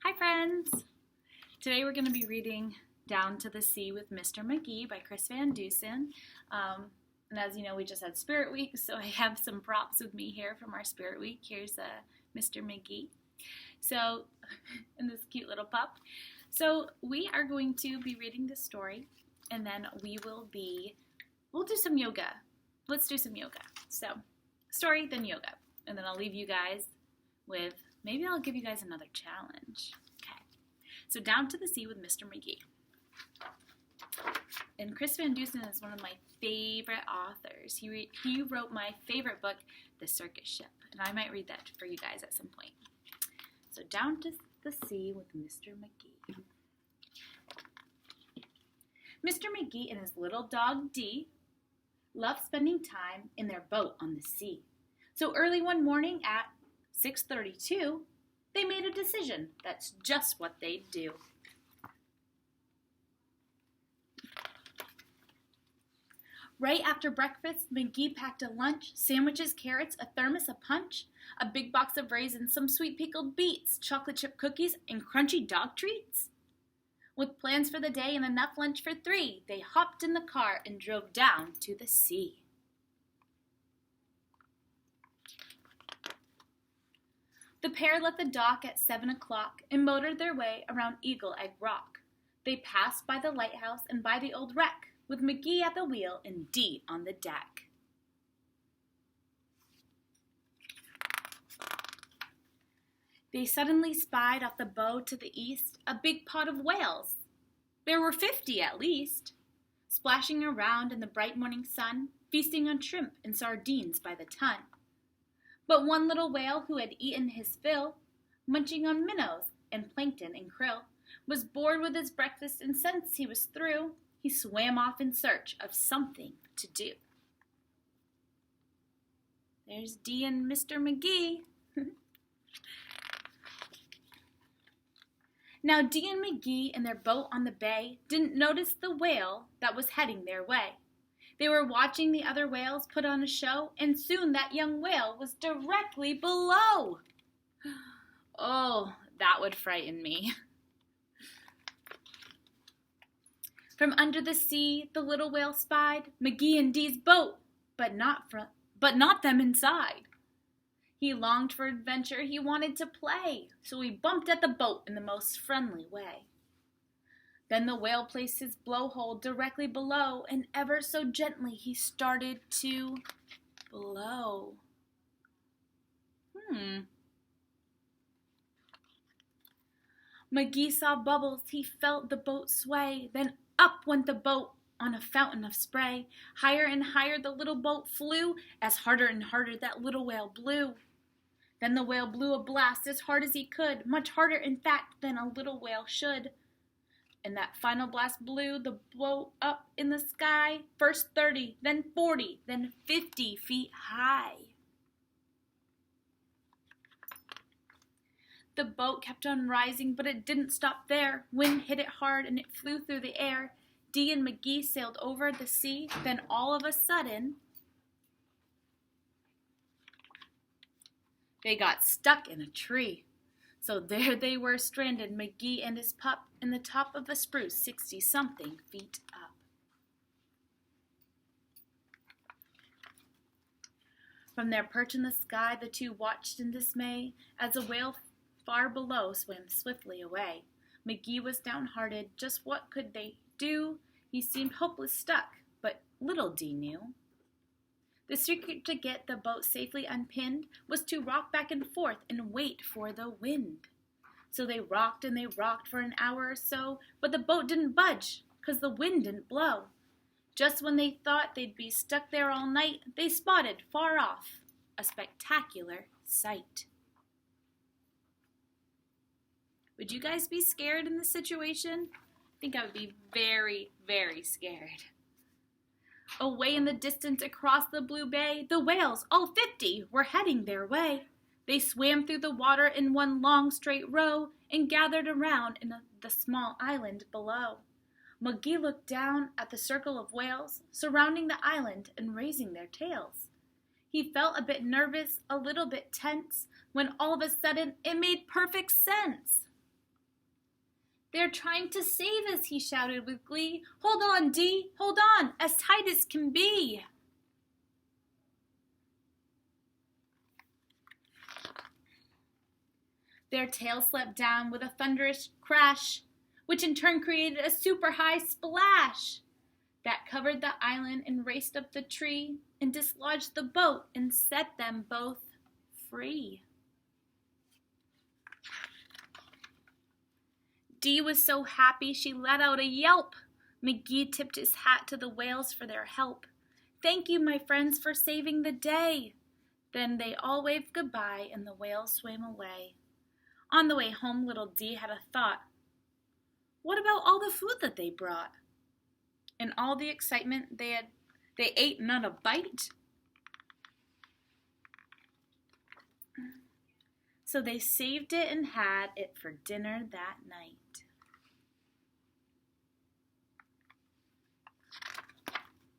Hi friends! Today we're going to be reading Down to the Sea with Mr. Magee by Chris Van Dusen. And as you know, we just had Spirit Week, so I have some props with me here from our Spirit Week. Here's Mr. Magee. So, and this cute little pup. So we are going to be reading this story, and then we'll do some yoga. Let's do some yoga. So, story, then yoga. And then I'll leave you guys with, maybe I'll give you guys another challenge. Okay. So Down to the Sea with Mr. Magee. And Chris Van Dusen is one of my favorite authors. He wrote my favorite book, The Circus Ship. And I might read that for you guys at some point. So Down to the Sea with Mr. Magee. Mr. Magee and his little dog Dee loved spending time in their boat on the sea. So early one morning at 6:32, they made a decision. That's just what they'd do. Right after breakfast, Magee packed a lunch, sandwiches, carrots, a thermos of punch, a big box of raisins, some sweet pickled beets, chocolate chip cookies, and crunchy dog treats. With plans for the day and enough lunch for 3, they hopped in the car and drove down to the sea. The pair left the dock at 7 o'clock and motored their way around Eagle Egg Rock. They passed by the lighthouse and by the old wreck, with Magee at the wheel and Dee on the deck. They suddenly spied off the bow to the east a big pod of whales. There were 50 at least, splashing around in the bright morning sun, feasting on shrimp and sardines by the ton. But one little whale who had eaten his fill, munching on minnows and plankton and krill, was bored with his breakfast, and since he was through, he swam off in search of something to do. There's Dee and Mr. Magee. Now Dee and Magee in their boat on the bay didn't notice the whale that was heading their way. They were watching the other whales put on a show, and soon that young whale was directly below. Oh, that would frighten me. From under the sea, the little whale spied Magee and Dee's boat, but not them inside. He longed for adventure, he wanted to play, so he bumped at the boat in the most friendly way. Then the whale placed his blowhole directly below, and ever so gently he started to blow. Magee saw bubbles, he felt the boat sway, then up went the boat on a fountain of spray. Higher and higher the little boat flew, as harder and harder that little whale blew. Then the whale blew a blast as hard as he could, much harder in fact than a little whale should. And that final blast blew the boat up in the sky, first 30, then 40, then 50 feet high. The boat kept on rising, but it didn't stop there. Wind hit it hard and it flew through the air. Dee and Magee sailed over the sea, then all of a sudden, they got stuck in a tree. So there they were stranded, Magee and his pup, in the top of a spruce 60-something feet up. From their perch in the sky, the two watched in dismay as a whale far below swam swiftly away. Magee was downhearted. Just what could they do? He seemed hopeless stuck, but little Dee knew. The secret to get the boat safely unpinned was to rock back and forth and wait for the wind. So they rocked and they rocked for an hour or so, but the boat didn't budge, 'cause the wind didn't blow. Just when they thought they'd be stuck there all night, they spotted, far off, a spectacular sight. Would you guys be scared in this situation? I think I would be very, very scared. Away in the distance across the blue bay, the whales, all 50, were heading their way. They swam through the water in one long straight row and gathered around in the small island below. Magee looked down at the circle of whales surrounding the island and raising their tails. He felt a bit nervous, a little bit tense, when all of a sudden it made perfect sense. They're trying to save us, he shouted with glee. Hold on, Dee, hold on, as tight as can be. Their tails swept down with a thunderous crash, which in turn created a super high splash that covered the island and raced up the tree and dislodged the boat and set them both free. Dee was so happy she let out a yelp. Magee tipped his hat to the whales for their help. Thank you, my friends, for saving the day. Then they all waved goodbye and the whales swam away. On the way home, little Dee had a thought. What about all the food that they brought? And all the excitement they ate not a bite. So they saved it and had it for dinner that night.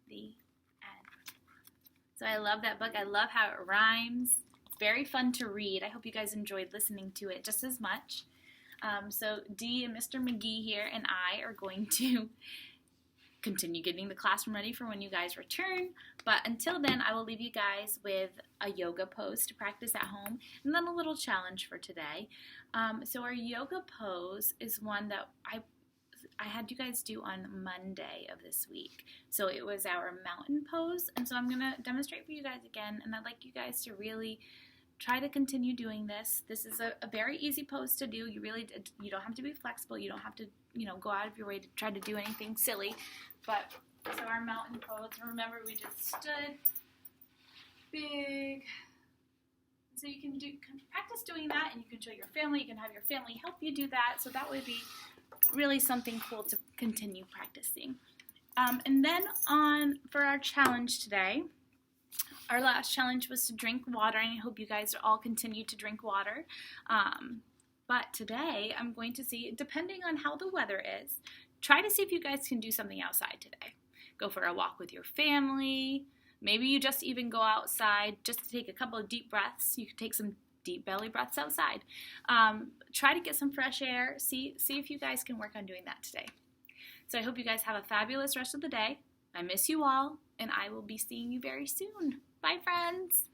The end. So I love that book. I love how it rhymes. It's very fun to read. I hope you guys enjoyed listening to it just as much. So Dee and Mr. Magee here and I are going to continue getting the classroom ready for when you guys return. But until then, I will leave you guys with a yoga pose to practice at home and then a little challenge for today. So our yoga pose is one that I had you guys do on Monday of this week. So it was our mountain pose. And so I'm going to demonstrate for you guys again. And I'd like you guys to really try to continue doing this. This is a very easy pose to do. You don't have to be flexible. You don't have to, go out of your way to try to do anything silly. But so our mountain pose, remember we just stood big. So you can practice doing that, and you can show your family. You can have your family help you do that. So that would be really something cool to continue practicing. And then for our challenge today, our last challenge was to drink water, and I hope you guys all continue to drink water. But today I'm going to see, depending on how the weather is, try to see if you guys can do something outside today. Go for a walk with your family. Maybe you just even go outside just to take a couple of deep breaths. You can take some deep belly breaths outside. Try to get some fresh air. See if you guys can work on doing that today. So I hope you guys have a fabulous rest of the day. I miss you all, and I will be seeing you very soon. Bye, friends.